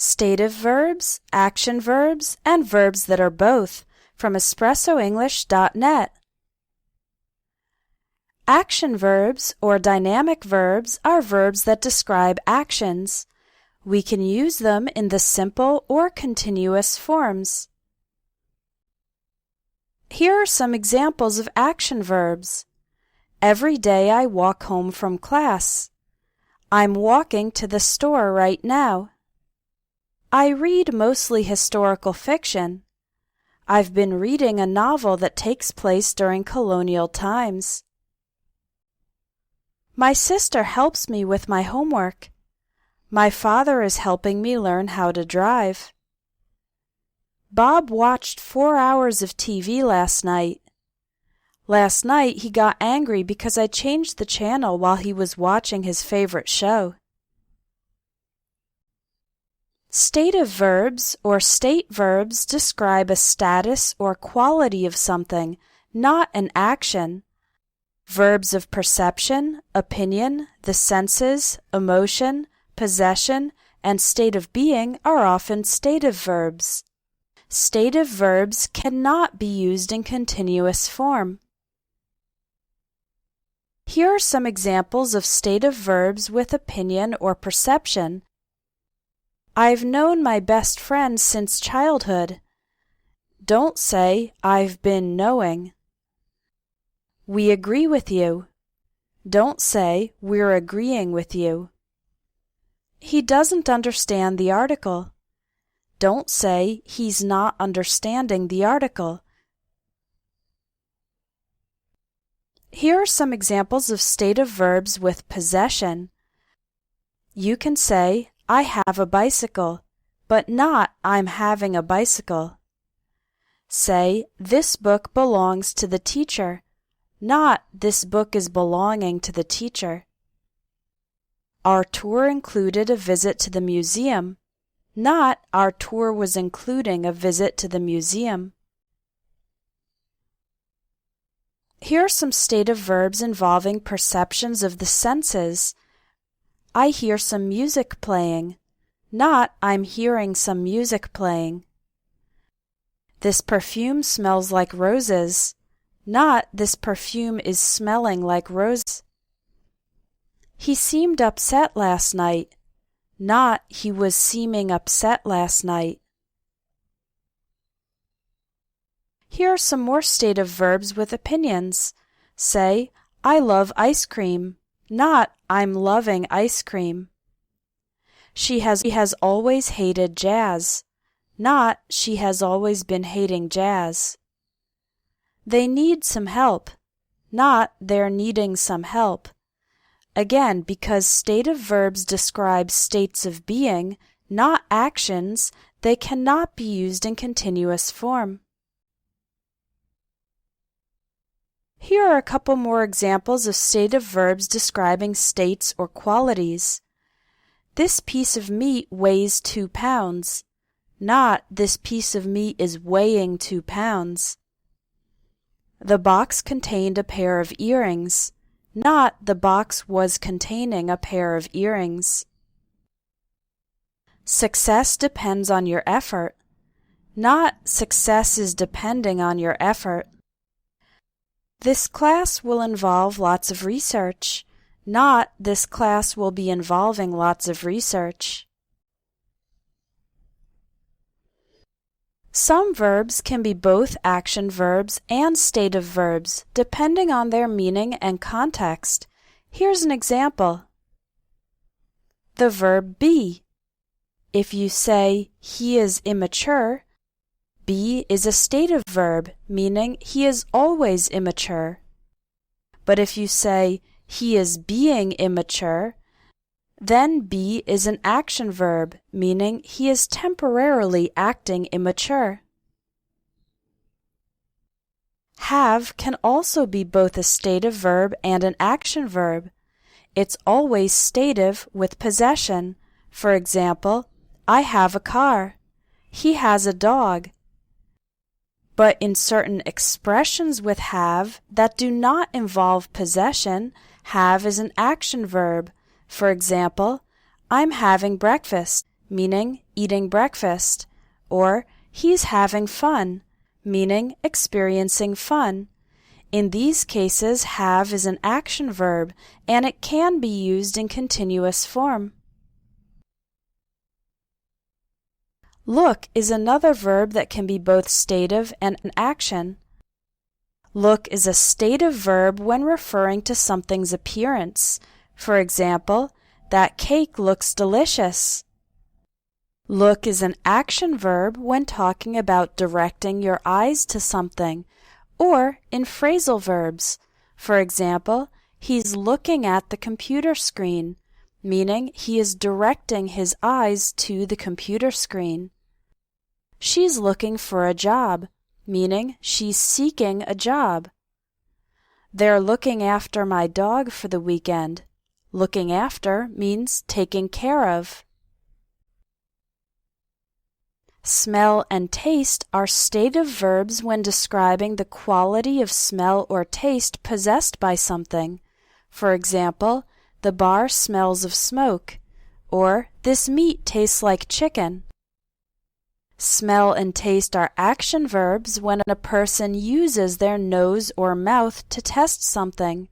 Stative verbs, action verbs, and verbs that are both from EspressoEnglish.net. Action verbs or dynamic verbs are verbs that describe actions. We can use them in the simple or continuous forms. Here are some examples of action verbs. Every day I walk home from class. I'm walking to the store right now. I read mostly historical fiction. I've been reading a novel that takes place during colonial times. My sister helps me with my homework. My father is helping me learn how to drive. Bob watched 4 hours of TV last night. Last night he got angry because I changed the channel while he was watching his favorite show. Stative verbs or state verbs describe a status or quality of something, not an action. Verbs of perception, opinion, the senses, emotion, possession, and state of being are often stative verbs. Stative verbs cannot be used in continuous form. Here are some examples of stative verbs with opinion or perception. I've known my best friend since childhood. Don't say, I've been knowing. We agree with you. Don't say, we're agreeing with you. He doesn't understand the article. Don't say, he's not understanding the article. Here are some examples of stative verbs with possession. You can say, I have a bicycle, but not I'm having a bicycle. Say, this book belongs to the teacher, not this book is belonging to the teacher. Our tour included a visit to the museum, not our tour was including a visit to the museum. Here are some stative verbs involving perceptions of the senses. I hear some music playing, not I'm hearing some music playing. This perfume smells like roses, not this perfume is smelling like roses. He seemed upset last night, not he was seeming upset last night. Here are some more stative verbs with opinions. Say, I love ice cream, not I'm loving ice cream. She has always hated jazz, not she has always been hating jazz. They need some help, not they're needing some help. Again, because stative verbs describe states of being, not actions, they cannot be used in continuous form. Here are a couple more examples of stative verbs describing states or qualities. This piece of meat weighs 2 pounds, not this piece of meat is weighing 2 pounds. The box contained a pair of earrings, not the box was containing a pair of earrings. Success depends on your effort, not success is depending on your effort. This class will involve lots of research, not this class will be involving lots of research. Some verbs can be both action verbs and stative verbs, depending on their meaning and context. Here's an example. The verb be. If you say, he is immature, be is a stative verb, meaning he is always immature. But if you say, he is being immature, then be is an action verb, meaning he is temporarily acting immature. Have can also be both a stative verb and an action verb. It's always stative with possession. For example, I have a car. He has a dog. But in certain expressions with have that do not involve possession, have is an action verb. For example, I'm having breakfast, meaning eating breakfast, or he's having fun, meaning experiencing fun. In these cases, have is an action verb, and it can be used in continuous form. Look is another verb that can be both stative and an action. Look is a stative verb when referring to something's appearance. For example, that cake looks delicious. Look is an action verb when talking about directing your eyes to something, or in phrasal verbs. For example, he's looking at the computer screen, meaning he is directing his eyes to the computer screen. She's looking for a job, meaning she's seeking a job. They're looking after my dog for the weekend. Looking after means taking care of. Smell and taste are stative verbs when describing the quality of smell or taste possessed by something. For example, the bar smells of smoke, or this meat tastes like chicken. Smell and taste are action verbs when a person uses their nose or mouth to test something.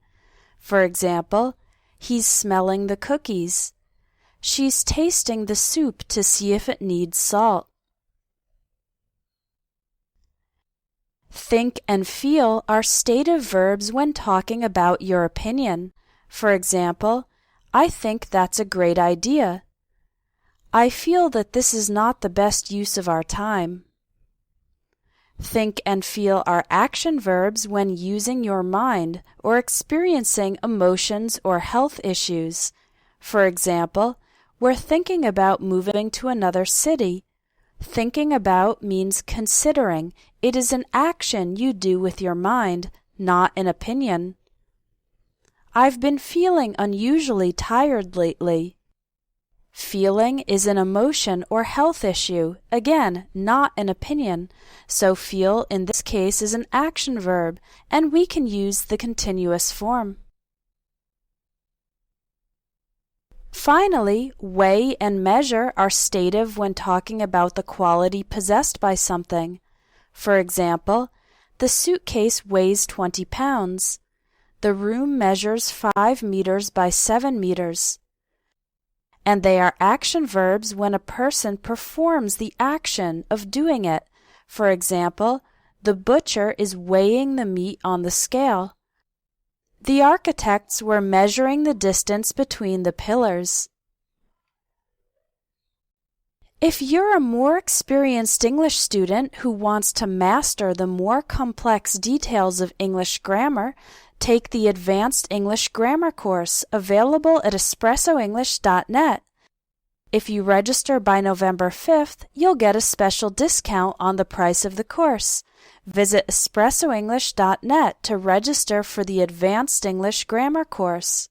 For example, he's smelling the cookies. She's tasting the soup to see if it needs salt. Think and feel are stative verbs when talking about your opinion. For example, I think that's a great idea. I feel that this is not the best use of our time. Think and feel are action verbs when using your mind or experiencing emotions or health issues. For example, we're thinking about moving to another city. Thinking about means considering. It is an action you do with your mind, not an opinion. I've been feeling unusually tired lately. Feeling is an emotion or health issue, again, not an opinion, so feel in this case is an action verb, and we can use the continuous form. Finally, weigh and measure are stative when talking about the quality possessed by something. For example, the suitcase weighs 20 pounds. The room measures 5 meters by 7 meters. And they are action verbs when a person performs the action of doing it. For example, the butcher is weighing the meat on the scale. The architects were measuring the distance between the pillars. If you're a more experienced English student who wants to master the more complex details of English grammar, take the Advanced English Grammar course available at espressoenglish.net. If you register by November 5th, you'll get a special discount on the price of the course. Visit espressoenglish.net to register for the Advanced English Grammar course.